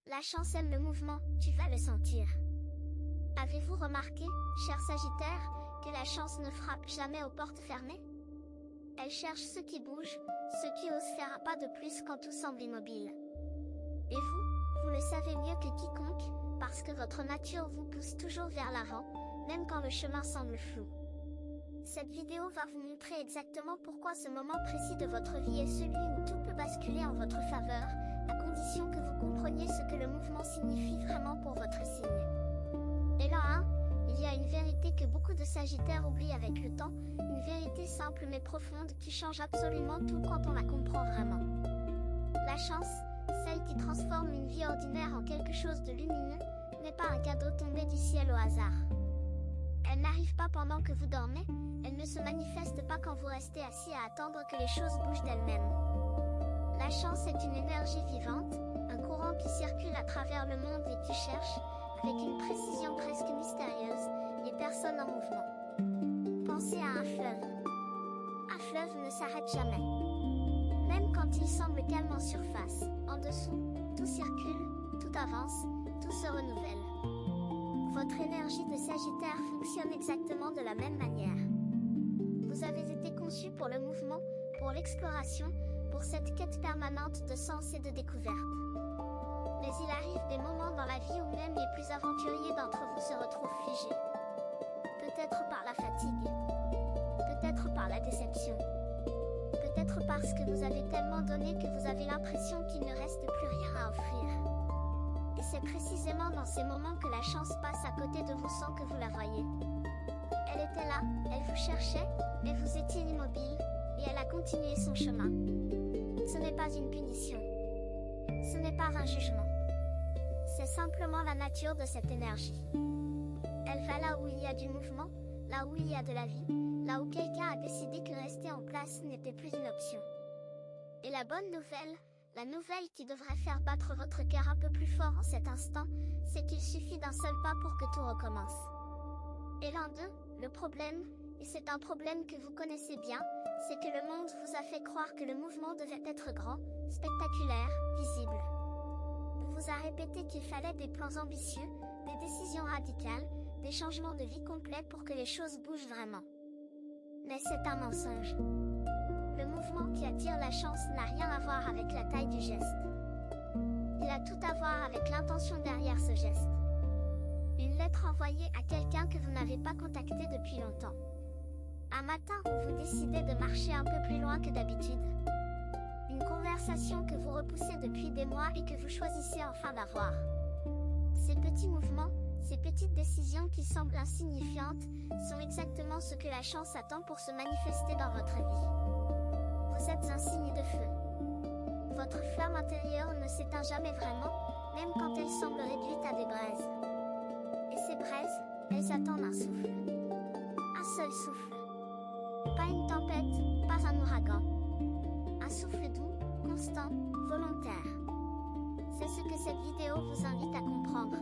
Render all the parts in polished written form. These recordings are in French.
La chance aime le mouvement, tu vas le sentir. Avez-vous remarqué, cher Sagittaire, que la chance ne frappe jamais aux portes fermées? Elle cherche ceux qui bougent, ceux qui osent faire un pas de plus quand tout semble immobile. Et vous le savez mieux que quiconque, parce que votre nature vous pousse toujours vers l'avant, même quand le chemin semble flou. Cette vidéo va vous montrer exactement pourquoi ce moment précis de votre vie est celui où tout peut basculer en votre faveur, à condition que vous compreniez ce que le mouvement signifie vraiment pour votre signe. Et là, il y a une vérité que beaucoup de Sagittaires oublient avec le temps, une vérité simple mais profonde qui change absolument tout quand on la comprend vraiment. La chance, celle qui transforme une vie ordinaire en quelque chose de lumineux, n'est pas un cadeau tombé du ciel au hasard. Elle n'arrive pas pendant que vous dormez, elle ne se manifeste pas quand vous restez assis à attendre que les choses bougent d'elles-mêmes. La chance est une énergie vivante, un courant qui circule à travers le monde et qui cherche, avec une précision presque mystérieuse, les personnes en mouvement. Pensez à un fleuve. Un fleuve ne s'arrête jamais. Même quand il semble calme en surface, en dessous, tout circule, tout avance, tout se renouvelle. Votre énergie de Sagittaire fonctionne exactement de la même manière. Vous avez été conçu pour le mouvement, pour l'exploration, pour cette quête permanente de sens et de découverte. Mais il arrive des moments dans la vie où même les plus aventuriers d'entre vous se retrouvent figés. Peut-être par la fatigue, peut-être par la déception, peut-être parce que vous avez tellement donné que vous avez l'impression qu'il ne reste plus rien à offrir. Et c'est précisément dans ces moments que la chance passe à côté de vous sans que vous la voyiez. Elle était là, elle vous cherchait, mais vous étiez immobile, et elle a continué son chemin. Ce n'est pas une punition. Ce n'est pas un jugement. C'est simplement la nature de cette énergie. Elle va là où il y a du mouvement, là où il y a de la vie, là où quelqu'un a décidé que rester en place n'était plus une option. Et la bonne nouvelle, la nouvelle qui devrait faire battre votre cœur un peu plus fort en cet instant, c'est qu'il suffit d'un seul pas pour que tout recommence. Et l'un d'eux, le problème, et c'est un problème que vous connaissez bien, c'est que le monde vous a fait croire que le mouvement devait être grand, spectaculaire, visible. On vous a répété qu'il fallait des plans ambitieux, des décisions radicales, des changements de vie complets pour que les choses bougent vraiment. Mais c'est un mensonge. Le mouvement qui attire la chance n'a rien à voir avec la taille du geste. Il a tout à voir avec l'intention derrière ce geste. Une lettre envoyée à quelqu'un que vous n'avez pas contacté depuis longtemps. Un matin où vous décidez de marcher un peu plus loin que d'habitude. Une conversation que vous repoussez depuis des mois et que vous choisissez enfin d'avoir. Ces petits mouvements, ces petites décisions qui semblent insignifiantes, sont exactement ce que la chance attend pour se manifester dans votre vie. Vous êtes un signe de feu. Votre flamme intérieure ne s'éteint jamais vraiment, même quand elle semble réduite à des braises. Et ces braises, elles attendent un souffle. Un seul souffle. Pas une tempête, pas un ouragan. Un souffle doux, constant, volontaire. C'est ce que cette vidéo vous invite à comprendre.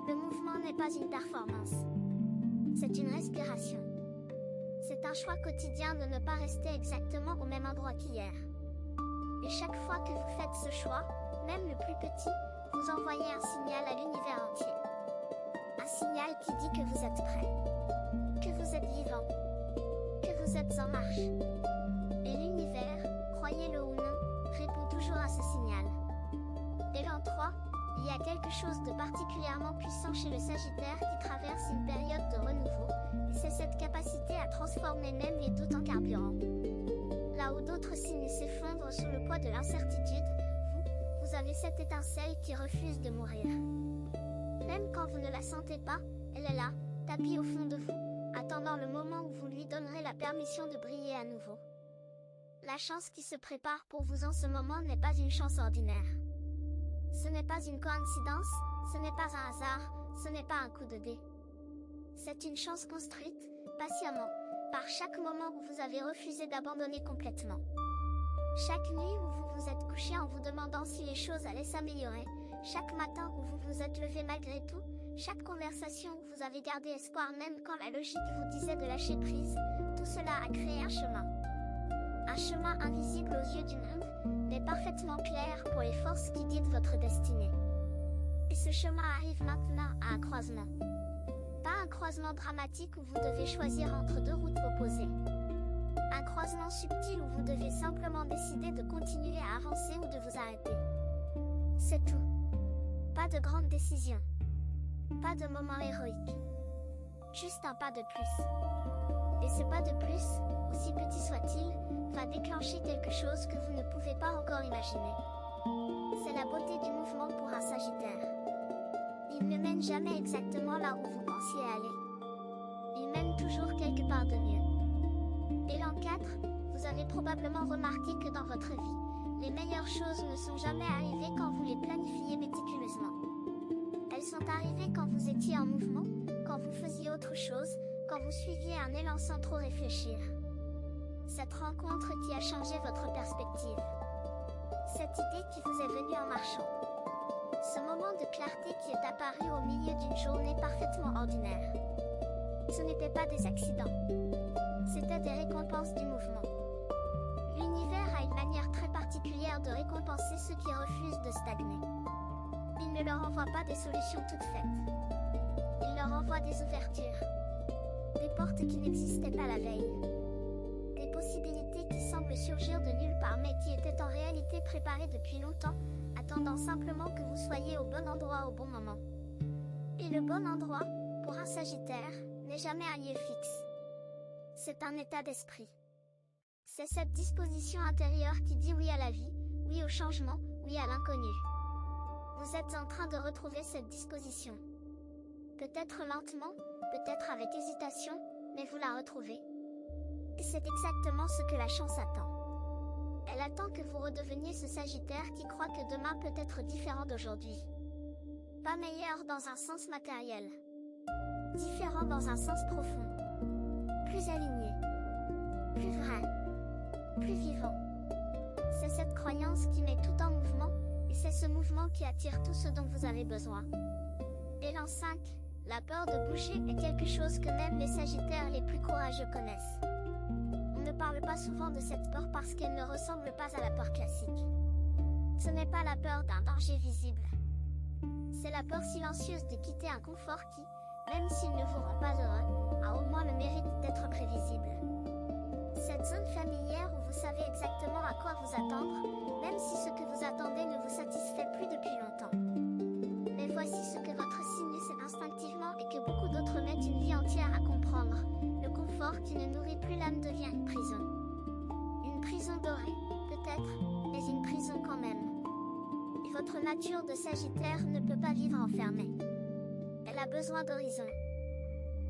Le mouvement n'est pas une performance. C'est une respiration. C'est un choix quotidien de ne pas rester exactement au même endroit qu'hier. Et chaque fois que vous faites ce choix, même le plus petit, vous envoyez un signal à l'univers entier. Un signal qui dit que vous êtes prêt, que vous êtes vivant, que vous êtes en marche. Et l'univers, croyez-le ou non, répond toujours à ce signal. Et l'an 3, il y a quelque chose de particulièrement puissant chez le Sagittaire qui traverse une période de renouveau, et c'est cette capacité à transformer même les doutes en carburant. Là où d'autres signes s'effondrent sous le poids de l'incertitude, vous avez cette étincelle qui refuse de mourir. Même quand vous ne la sentez pas, elle est là, tapie au fond de vous, attendant le moment où vous lui donnerez la permission de briller à nouveau. La chance qui se prépare pour vous en ce moment n'est pas une chance ordinaire. Ce n'est pas une coïncidence, ce n'est pas un hasard, ce n'est pas un coup de dé. C'est une chance construite, patiemment, par chaque moment où vous avez refusé d'abandonner complètement. Chaque nuit où vous vous êtes couché en vous demandant si les choses allaient s'améliorer, chaque matin où vous vous êtes levé malgré tout, chaque conversation où vous avez gardé espoir même quand la logique vous disait de lâcher prise, tout cela a créé un chemin. Un chemin invisible aux yeux du monde, mais parfaitement clair pour les forces qui guident votre destinée. Ce chemin arrive maintenant à un croisement. Pas un croisement dramatique où vous devez choisir entre deux routes opposées. Un croisement subtil où vous devez simplement décider de continuer à avancer ou de vous arrêter. C'est tout. Pas de grande décision. Pas de moment héroïque. Juste un pas de plus. Et ce pas de plus, aussi petit soit-il, va déclencher quelque chose que vous ne pouvez pas encore imaginer. C'est la beauté du mouvement pour un Sagittaire. Il ne mène jamais exactement là où vous pensiez aller. Il mène toujours quelque part de mieux. Et l'an 4, vous avez probablement remarqué que dans votre vie, les meilleures choses ne sont jamais arrivées quand vous les planifiez méticuleusement. Elles sont arrivées quand vous étiez en mouvement, quand vous faisiez autre chose, quand vous suiviez un élan sans trop réfléchir. Cette rencontre qui a changé votre perspective. Cette idée qui vous est venue en marchant. Ce moment de clarté qui est apparu au milieu d'une journée parfaitement ordinaire. Ce n'étaient pas des accidents. C'étaient des récompenses du mouvement. L'univers a une manière très particulière de récompenser ceux qui refusent de stagner. Il ne leur envoie pas des solutions toutes faites. Il leur envoie des ouvertures. Des portes qui n'existaient pas la veille. Des possibilités qui semblent surgir de nulle part mais qui étaient en réalité préparées depuis longtemps, attendant simplement que vous soyez au bon endroit au bon moment. Et le bon endroit, pour un Sagittaire, n'est jamais un lieu fixe. C'est un état d'esprit. C'est cette disposition intérieure qui dit oui à la vie, oui au changement, oui à l'inconnu. Vous êtes en train de retrouver cette disposition. Peut-être lentement, peut-être avec hésitation, mais vous la retrouvez. Et c'est exactement ce que la chance attend. Elle attend que vous redeveniez ce Sagittaire qui croit que demain peut être différent d'aujourd'hui. Pas meilleur dans un sens matériel. Différent dans un sens profond. Plus aligné. Plus vrai. Plus vivant. C'est cette croyance qui met tout en mouvement, et c'est ce mouvement qui attire tout ce dont vous avez besoin. Et l'an 5, la peur de bouger est quelque chose que même les Sagittaires les plus courageux connaissent. On ne parle pas souvent de cette peur parce qu'elle ne ressemble pas à la peur classique. Ce n'est pas la peur d'un danger visible. C'est la peur silencieuse de quitter un confort qui, même s'il ne vous rend pas heureux, a au moins le mérite d'être prévisible. Cette zone familière où vous savez exactement à quoi vous attendre, même si ce que vous attendez ne vous satisfait plus depuis longtemps. Mais voici ce que votre signe sait instinctivement et que beaucoup d'autres mettent une vie entière à comprendre. Le confort qui ne nourrit plus l'âme devient une prison. Une prison dorée, peut-être, mais une prison quand même. Et votre nature de Sagittaire ne peut pas vivre enfermée. Elle a besoin d'horizon.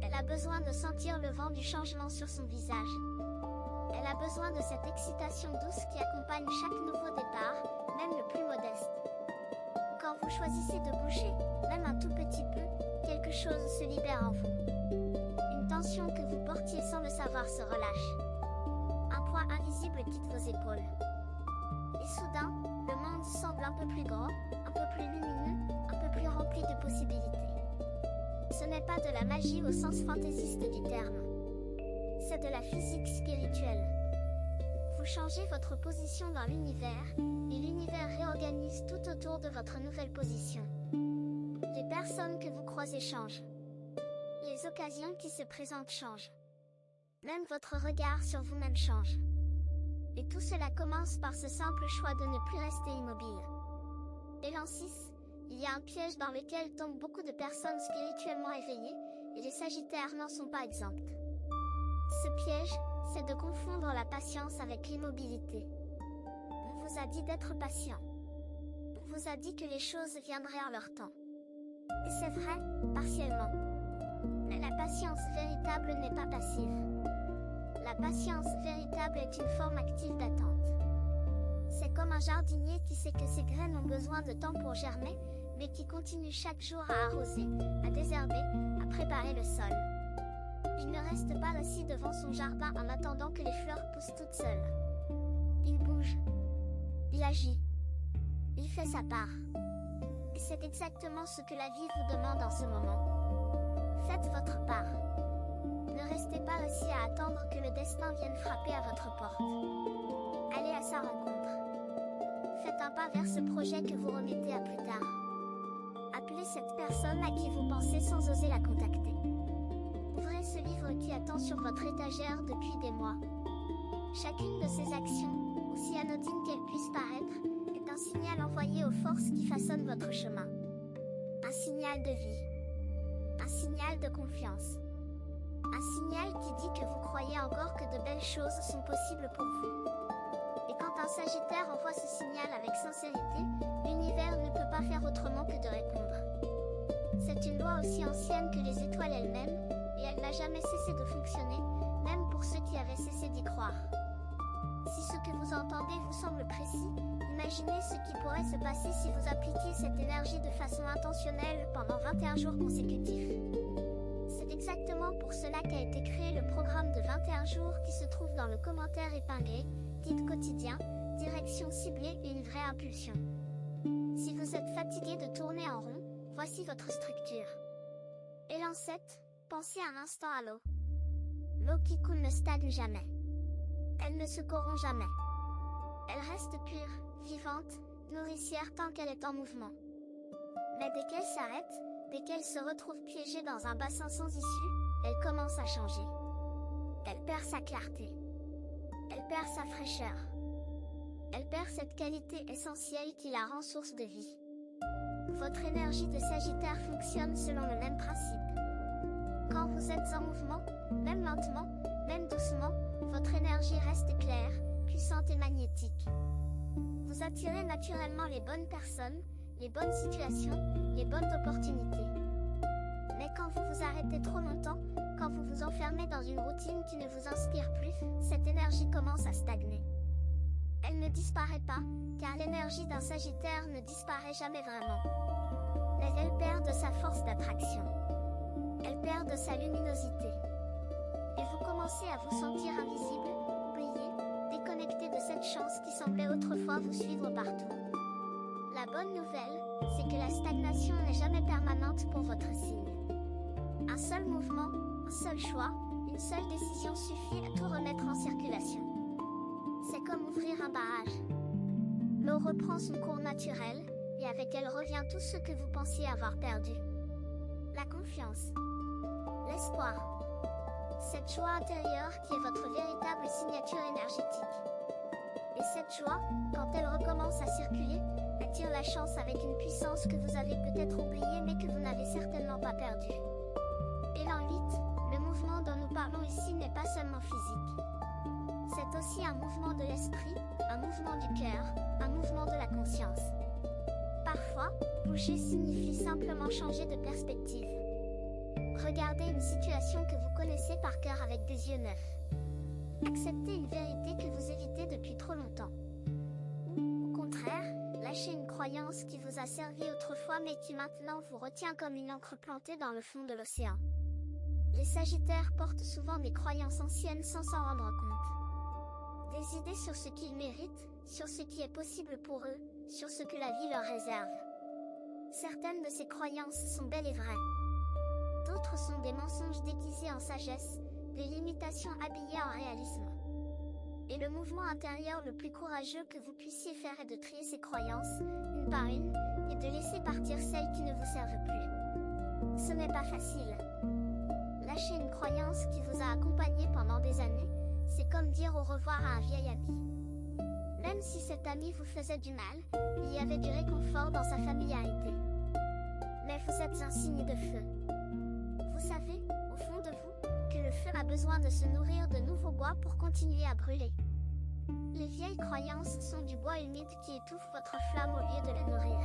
Elle a besoin de sentir le vent du changement sur son visage. Elle a besoin de cette excitation douce qui accompagne chaque nouveau départ, même le plus modeste. Quand vous choisissez de bouger, même un tout petit peu, quelque chose se libère en vous. Une tension que vous portiez sans le savoir se relâche. Un poids invisible quitte vos épaules. Et soudain, le monde semble un peu plus grand, un peu plus lumineux, un peu plus rempli de possibilités. Ce n'est pas de la magie au sens fantaisiste du terme. C'est de la physique spirituelle. Vous changez votre position dans l'univers, et l'univers réorganise tout autour de votre nouvelle position. Les personnes que vous croisez changent. Les occasions qui se présentent changent. Même votre regard sur vous-même change. Et tout cela commence par ce simple choix de ne plus rester immobile. Et l'an 6, il y a un piège dans lequel tombent beaucoup de personnes spirituellement éveillées, et les Sagittaires n'en sont pas exemptes. Ce piège, c'est de confondre la patience avec l'immobilité. On vous a dit d'être patient. On vous a dit que les choses viendraient en leur temps. Et c'est vrai, partiellement. Mais la patience véritable n'est pas passive. La patience véritable est une forme active d'attente. C'est comme un jardinier qui sait que ses graines ont besoin de temps pour germer, mais qui continue chaque jour à arroser, à désherber, à préparer le sol. Il ne reste pas assis devant son jardin en attendant que les fleurs poussent toutes seules. Il bouge. Il agit. Il fait sa part. Et c'est exactement ce que la vie vous demande en ce moment. Faites votre part. Ne restez pas assis à attendre que le destin vienne frapper à votre porte. Allez à sa rencontre. Faites un pas vers ce projet que vous remettez à plus tard. Appelez cette personne à qui vous pensez sans oser la contacter. Ouvrez ce livre qui attend sur votre étagère depuis des mois. Chacune de ces actions, aussi anodine qu'elle puisse paraître, est un signal envoyé aux forces qui façonnent votre chemin. Un signal de vie. Un signal de confiance. Un signal qui dit que vous croyez encore que de belles choses sont possibles pour vous. Et quand un Sagittaire envoie ce signal avec sincérité, l'univers ne peut pas faire autrement que de répondre. C'est une loi aussi ancienne que les étoiles elles-mêmes, et elle n'a jamais cessé de fonctionner, même pour ceux qui avaient cessé d'y croire. Si ce que vous entendez vous semble précis, imaginez ce qui pourrait se passer si vous appliquiez cette énergie de façon intentionnelle pendant 21 jours consécutifs. C'est exactement pour cela qu'a été créé le programme de 21 jours qui se trouve dans le commentaire épinglé, guide quotidien, direction ciblée et une vraie impulsion. Si vous êtes fatigué de tourner en rond, voici votre structure. Élan 7, pensez un instant à l'eau. L'eau qui coule ne stagne jamais. Elle ne se corrompt jamais. Elle reste pure, vivante, nourricière tant qu'elle est en mouvement. Mais dès qu'elle s'arrête, dès qu'elle se retrouve piégée dans un bassin sans issue, elle commence à changer. Elle perd sa clarté. Elle perd sa fraîcheur. Elle perd cette qualité essentielle qui la rend source de vie. Votre énergie de Sagittaire fonctionne selon le même principe. Quand vous êtes en mouvement, même lentement, même doucement, votre énergie reste claire, puissante et magnétique. Vous attirez naturellement les bonnes personnes, les bonnes situations, les bonnes opportunités. Mais quand vous vous arrêtez trop longtemps, quand vous vous enfermez dans une routine qui ne vous inspire plus, cette énergie commence à stagner. Elle ne disparaît pas, car l'énergie d'un Sagittaire ne disparaît jamais vraiment. Mais elle perd de sa force d'attraction. Elle perd de sa luminosité. Et vous commencez à vous sentir invisible, oublié, déconnecté de cette chance qui semblait autrefois vous suivre partout. La bonne nouvelle, c'est que la stagnation n'est jamais permanente pour votre signe. Un seul mouvement, un seul choix, une seule décision suffit à tout remettre en circulation. C'est comme ouvrir un barrage. L'eau reprend son cours naturel, et avec elle revient tout ce que vous pensiez avoir perdu. La confiance. L'espoir. Cette joie intérieure qui est votre véritable signature énergétique. Et cette joie, quand elle recommence à circuler, attire la chance avec une puissance que vous avez peut-être oubliée mais que vous n'avez certainement pas perdue. Élan 8, le mouvement dont nous parlons ici n'est pas seulement physique. C'est aussi un mouvement de l'esprit, un mouvement du cœur, un mouvement de la conscience. Parfois, bouger signifie simplement changer de perspective. Regardez une situation que vous connaissez par cœur avec des yeux neufs. Acceptez une vérité que vous évitez depuis trop longtemps. Ou, au contraire, lâchez une croyance qui vous a servi autrefois mais qui maintenant vous retient comme une encre plantée dans le fond de l'océan. Les Sagittaires portent souvent des croyances anciennes sans s'en rendre compte. Des idées sur ce qu'ils méritent, sur ce qui est possible pour eux, sur ce que la vie leur réserve. Certaines de ces croyances sont belles et vraies. D'autres sont des mensonges déguisés en sagesse, des limitations habillées en réalisme. Et le mouvement intérieur le plus courageux que vous puissiez faire est de trier ces croyances, une par une, et de laisser partir celles qui ne vous servent plus. Ce n'est pas facile. Lâcher une croyance qui vous a accompagné pendant des années, c'est comme dire au revoir à un vieil ami. Même si cet ami vous faisait du mal, il y avait du réconfort dans sa familiarité. Mais vous êtes un signe de feu. Vous savez, au fond de vous, que le feu a besoin de se nourrir de nouveaux bois pour continuer à brûler. Les vieilles croyances sont du bois humide qui étouffe votre flamme au lieu de la nourrir.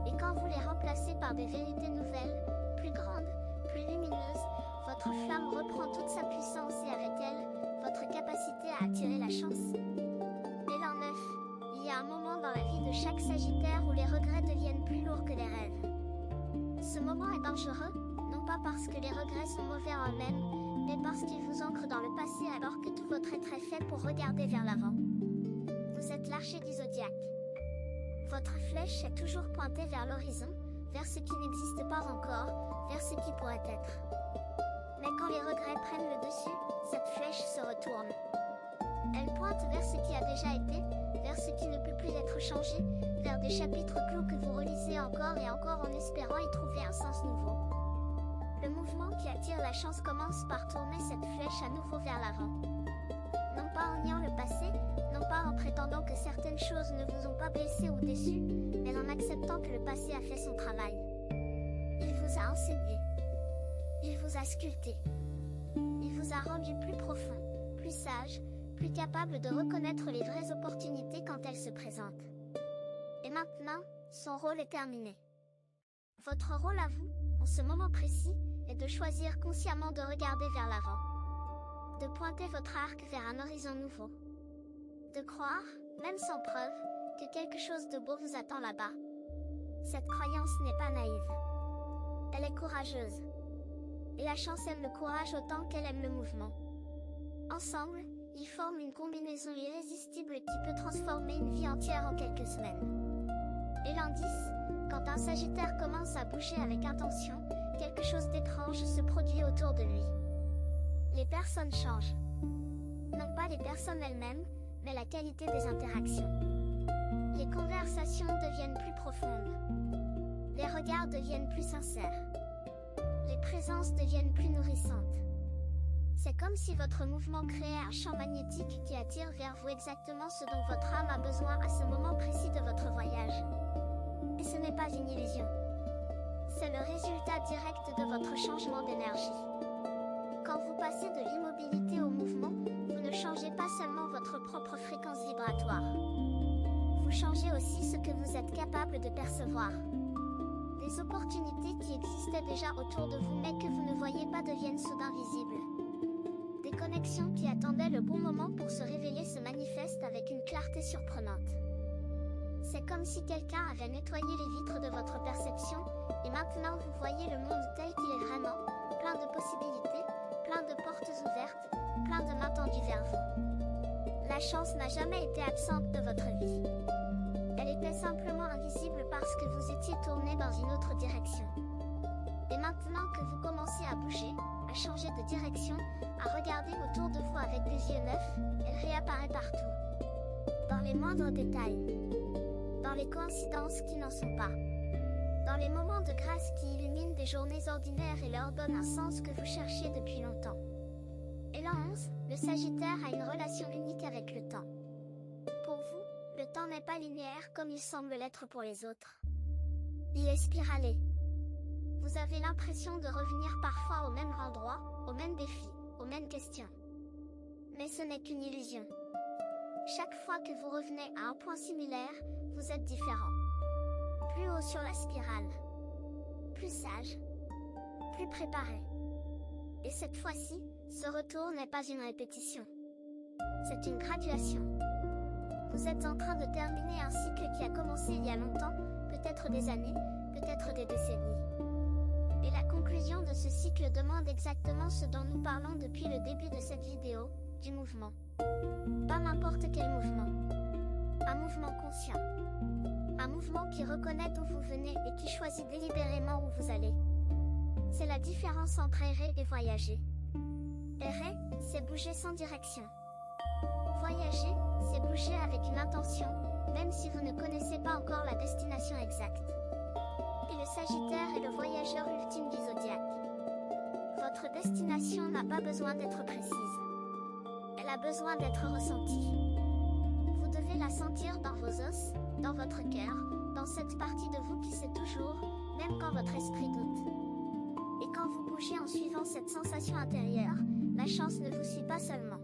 Et quand vous les remplacez par des vérités nouvelles, plus grandes, plus lumineuses, votre flamme reprend toute sa puissance et avec elle, votre capacité à attirer la chance. Élan 9, il y a un moment dans la vie de chaque Sagittaire où les regrets deviennent plus lourds que les rêves. Ce moment est dangereux, non pas parce que les regrets sont mauvais en eux-mêmes, mais parce qu'ils vous ancrent dans le passé alors que tout votre être est fait pour regarder vers l'avant. Vous êtes l'archer du zodiaque. Votre flèche est toujours pointée vers l'horizon, vers ce qui n'existe pas encore, vers ce qui pourrait être. Mais quand les regrets prennent le dessus, cette flèche se retourne. Elle pointe vers ce qui a déjà été, vers ce qui ne peut plus être changé, vers des chapitres clos que vous relisez encore et encore en espérant y trouver un sens nouveau. Le mouvement qui attire la chance commence par tourner cette flèche à nouveau vers l'avant. Non pas en niant le passé, non pas en prétendant que certaines choses ne vous ont pas blessé ou déçu, mais en acceptant que le passé a fait son travail. Il vous a enseigné. Il vous a sculpté. Il vous a rendu plus profond, plus sage, plus capable de reconnaître les vraies opportunités quand elles se présentent. Et maintenant, son rôle est terminé. Votre rôle à vous, en ce moment précis, est de choisir consciemment de regarder vers l'avant. De pointer votre arc vers un horizon nouveau. De croire, même sans preuve, que quelque chose de beau vous attend là-bas. Cette croyance n'est pas naïve. Elle est courageuse. Et la chance aime le courage autant qu'elle aime le mouvement. Ensemble, ils forment une combinaison irrésistible qui peut transformer une vie entière en quelques semaines. Et l'indice, quand un Sagittaire commence à bouger avec intention, quelque chose d'étrange se produit autour de lui. Les personnes changent. Non pas les personnes elles-mêmes, mais la qualité des interactions. Les conversations deviennent plus profondes. Les regards deviennent plus sincères. Les présences deviennent plus nourrissantes. C'est comme si votre mouvement créait un champ magnétique qui attire vers vous exactement ce dont votre âme a besoin à ce moment précis de votre voyage. Et ce n'est pas une illusion. C'est le résultat direct de votre changement d'énergie. Quand vous passez de l'immobilité au mouvement, vous ne changez pas seulement votre propre fréquence vibratoire. Vous changez aussi ce que vous êtes capable de percevoir. Des opportunités qui existaient déjà autour de vous mais que vous ne voyez pas deviennent soudain visibles. Des connexions qui attendaient le bon moment pour se révéler se manifestent avec une clarté surprenante. C'est comme si quelqu'un avait nettoyé les vitres de votre perception, et maintenant vous voyez le monde tel qu'il est vraiment, plein de possibilités, plein de portes ouvertes, plein de mains tendues vers vous. La chance n'a jamais été absente de votre vie. Elle était simplement invisible parce que vous étiez tourné dans une autre direction. Et maintenant que vous commencez à bouger, à changer de direction, à regarder autour de vous avec des yeux neufs, elle réapparaît partout. Dans les moindres détails. Dans les coïncidences qui n'en sont pas. Dans les moments de grâce qui illuminent des journées ordinaires et leur donnent un sens que vous cherchiez depuis longtemps. Et l'an 11, le Sagittaire a une relation unique avec le temps. Pour vous, le temps n'est pas linéaire comme il semble l'être pour les autres. Il est spiralé. Vous avez l'impression de revenir parfois au même endroit, aux mêmes défis, aux mêmes questions. Mais ce n'est qu'une illusion. Chaque fois que vous revenez à un point similaire, vous êtes différent. Plus haut sur la spirale. Plus sage. Plus préparé. Et cette fois-ci, ce retour n'est pas une répétition. C'est une graduation. Vous êtes en train de terminer un cycle qui a commencé il y a longtemps, peut-être des années, peut-être des décennies. Et la conclusion de ce cycle demande exactement ce dont nous parlons depuis le début de cette vidéo, du mouvement. Pas n'importe quel mouvement. Un mouvement conscient. Un mouvement qui reconnaît d'où vous venez et qui choisit délibérément où vous allez. C'est la différence entre errer et voyager. Errer, c'est bouger sans direction. Voyager, c'est bouger avec une intention, même si vous ne connaissez pas encore la destination exacte. Et le Sagittaire est le voyageur ultime du zodiaque. Votre destination n'a pas besoin d'être précise. Elle a besoin d'être ressentie. Vous devez la sentir dans vos os, dans votre cœur, dans cette partie de vous qui sait toujours, même quand votre esprit doute. Et quand vous bougez en suivant cette sensation intérieure, la chance ne vous suit pas seulement.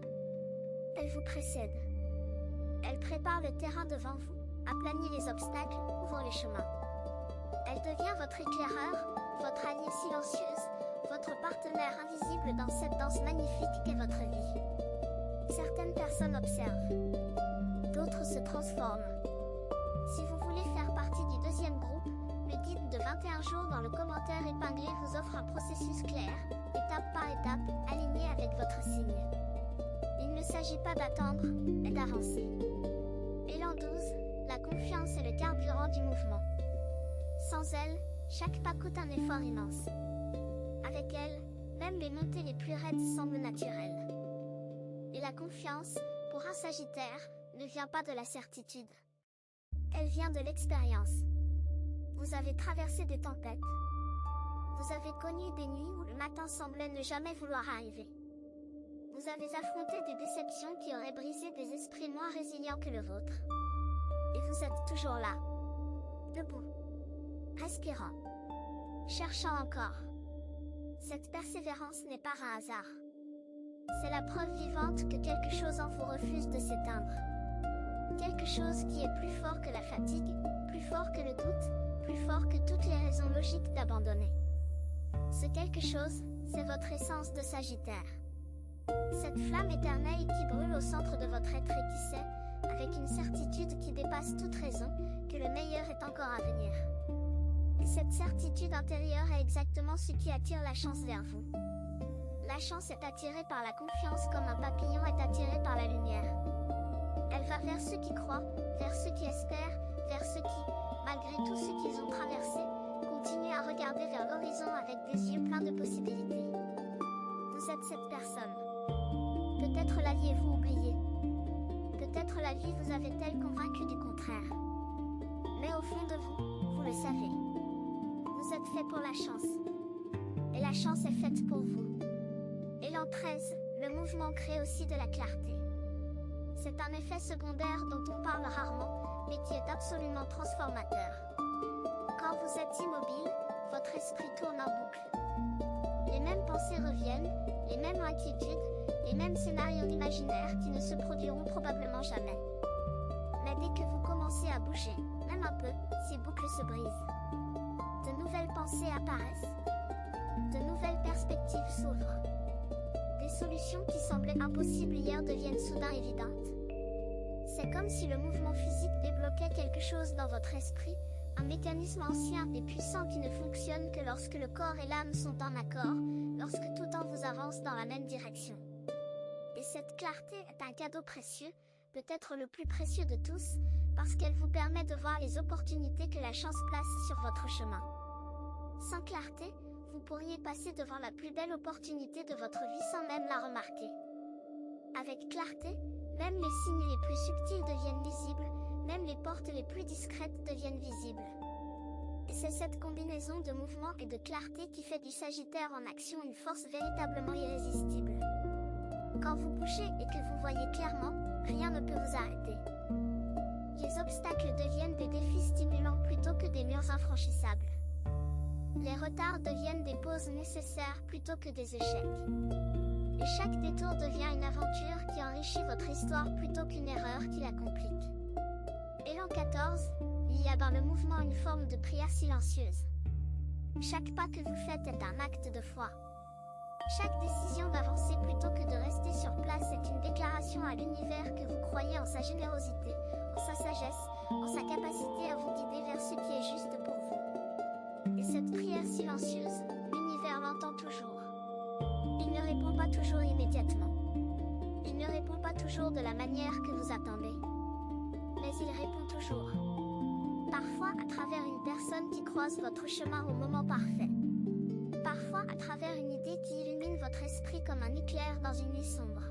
Elle vous précède. Elle prépare le terrain devant vous, aplanit les obstacles, ouvre les chemins. Elle devient votre éclaireur, votre alliée silencieuse, votre partenaire invisible dans cette danse magnifique qu'est votre vie. Certaines personnes observent. D'autres se transforment. Si vous voulez faire partie du deuxième groupe, le guide de 21 jours dans le commentaire épinglé vous offre un processus clair, étape par étape, aligné avec votre signe. Il ne s'agit pas d'attendre, mais d'avancer. Et l'an 12, la confiance est le carburant du mouvement. Sans elle, chaque pas coûte un effort immense. Avec elle, même les montées les plus raides semblent naturelles. Et la confiance, pour un Sagittaire, ne vient pas de la certitude. Elle vient de l'expérience. Vous avez traversé des tempêtes. Vous avez connu des nuits où le matin semblait ne jamais vouloir arriver. Vous avez affronté des déceptions qui auraient brisé des esprits moins résilients que le vôtre. Et vous êtes toujours là. Debout. Respirant. Cherchant encore. Cette persévérance n'est pas un hasard. C'est la preuve vivante que quelque chose en vous refuse de s'éteindre. Quelque chose qui est plus fort que la fatigue, plus fort que le doute, plus fort que toutes les raisons logiques d'abandonner. Ce quelque chose, c'est votre essence de Sagittaire. Cette flamme éternelle qui brûle au centre de votre être et qui sait, avec une certitude qui dépasse toute raison, que le meilleur est encore à venir. Et cette certitude intérieure est exactement ce qui attire la chance vers vous. La chance est attirée par la confiance comme un papillon est attiré par la lumière. Elle va vers ceux qui croient, vers ceux qui espèrent, vers ceux qui, malgré tout ce qu'ils ont traversé, continuent à regarder vers l'horizon avec des yeux pleins de possibilités. Vous êtes cette personne. Peut-être l'aviez-vous oublié. Peut-être la vie vous avait-elle convaincu du contraire. Mais au fond de vous, vous le savez. Vous êtes fait pour la chance. Et la chance est faite pour vous. Élan 13, le mouvement crée aussi de la clarté. C'est un effet secondaire dont on parle rarement, mais qui est absolument transformateur. Quand vous êtes immobile, votre esprit tourne en boucle. Les mêmes pensées reviennent, les mêmes inquiétudes, les mêmes scénarios imaginaires qui ne se produiront probablement jamais. Mais dès que vous commencez à bouger, même un peu, ces boucles se brisent. De nouvelles pensées apparaissent. De nouvelles perspectives s'ouvrent. Des solutions qui semblaient impossibles hier deviennent soudain évidentes. C'est comme si le mouvement physique débloquait quelque chose dans votre esprit, un mécanisme ancien et puissant qui ne fonctionne que lorsque le corps et l'âme sont en accord, lorsque tout en vous avance dans la même direction. Et cette clarté est un cadeau précieux, peut-être le plus précieux de tous, parce qu'elle vous permet de voir les opportunités que la chance place sur votre chemin. Sans clarté, vous pourriez passer devant la plus belle opportunité de votre vie sans même la remarquer. Avec clarté, même les signes les plus subtils deviennent lisibles, même les portes les plus discrètes deviennent visibles. Et c'est cette combinaison de mouvement et de clarté qui fait du Sagittaire en action une force véritablement irrésistible. Quand vous bougez et que vous voyez clairement, rien ne peut vous arrêter. Les obstacles deviennent des défis stimulants plutôt que des murs infranchissables. Les retards deviennent des pauses nécessaires plutôt que des échecs. Et chaque détour devient une aventure qui enrichit votre histoire plutôt qu'une erreur qui la complique. Élan 14, il y a dans le mouvement une forme de prière silencieuse. Chaque pas que vous faites est un acte de foi. Chaque décision d'avancer plutôt que de rester sur place est une déclaration à l'univers que vous croyez en sa générosité, en sa sagesse, en sa capacité à vous guider vers ce qui est juste pour vous. Et cette prière silencieuse, l'univers l'entend toujours. Il ne répond pas toujours immédiatement. Il ne répond pas toujours de la manière que vous attendez. Mais il répond toujours. Parfois à travers une personne qui croise votre chemin au moment parfait. Parfois à travers une idée qui illumine votre esprit comme un éclair dans une nuit sombre.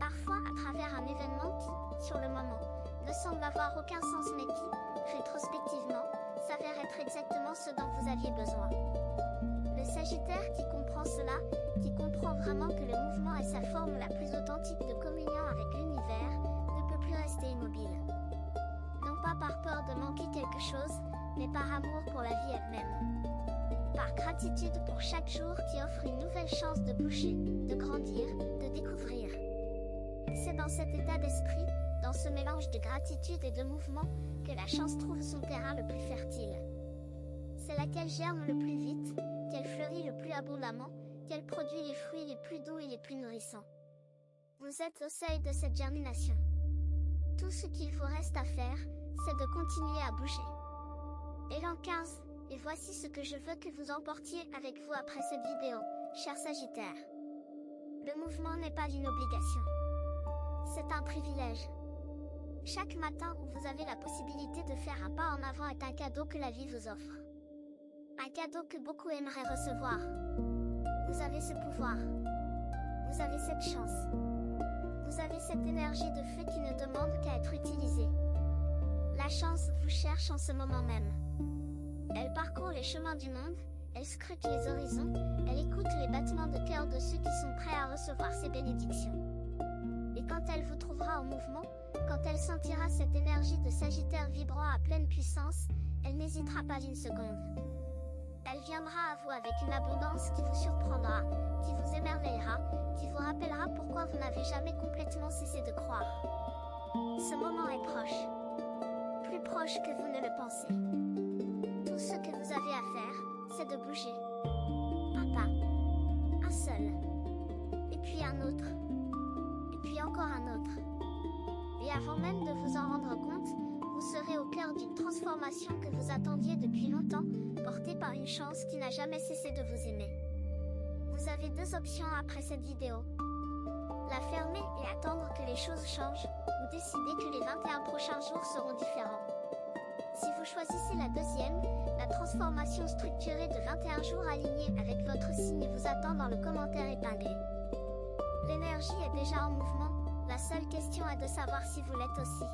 Parfois à travers un événement qui, sur le moment, ne semble avoir aucun sens mais qui, rétrospectivement, s'avère être exactement ce dont vous aviez besoin. Le Sagittaire qui comprend cela, qui comprend vraiment que le mouvement est sa forme la plus authentique de communion avec l'univers, ne peut plus rester immobile. Non pas par peur de manquer quelque chose, mais par amour pour la vie elle-même. Par gratitude pour chaque jour qui offre une nouvelle chance de bouger, de grandir, de découvrir. C'est dans cet état d'esprit, dans ce mélange de gratitude et de mouvement, que la chance trouve son terrain le plus fertile. C'est là qu'elle germe le plus vite, qu'elle fleurit le plus abondamment, qu'elle produit les fruits les plus doux et les plus nourrissants. Vous êtes au seuil de cette germination. Tout ce qu'il vous reste à faire, c'est de continuer à bouger. Élan 15, et voici ce que je veux que vous emportiez avec vous après cette vidéo, cher Sagittaire. Le mouvement n'est pas une obligation. C'est un privilège. Chaque matin où vous avez la possibilité de faire un pas en avant est un cadeau que la vie vous offre. Un cadeau que beaucoup aimeraient recevoir. Vous avez ce pouvoir. Vous avez cette chance. Vous Vous avez cette énergie de feu qui ne demande qu'à être utilisée. La chance vous cherche en ce moment même. Elle parcourt les chemins du monde, elle scrute les horizons, elle écoute les battements de cœur de ceux qui sont prêts à recevoir ses bénédictions. Et quand elle vous trouvera en mouvement, quand elle sentira cette énergie de Sagittaire vibrant à pleine puissance, elle n'hésitera pas une seconde. Elle viendra à vous avec une abondance qui vous surprendra, qui vous émerveillera, qui vous rappellera pourquoi vous n'avez jamais complètement cessé de croire. Ce moment est proche. Plus proche que vous ne le pensez. Tout ce que vous avez à faire, c'est de bouger. Un pas. Un seul. Et puis un autre. Et puis encore un autre. Et avant même de vous en rendre compte, vous serez au cœur d'une transformation que vous attendiez depuis longtemps, portée par une chance qui n'a jamais cessé de vous aimer. Vous avez deux options après cette vidéo. La fermer et attendre que les choses changent, ou décider que les 21 prochains jours seront différents. Si vous choisissez la deuxième, la transformation structurée de 21 jours alignée avec votre signe vous attend dans le commentaire épinglé. L'énergie est déjà en mouvement, la seule question est de savoir si vous l'êtes aussi.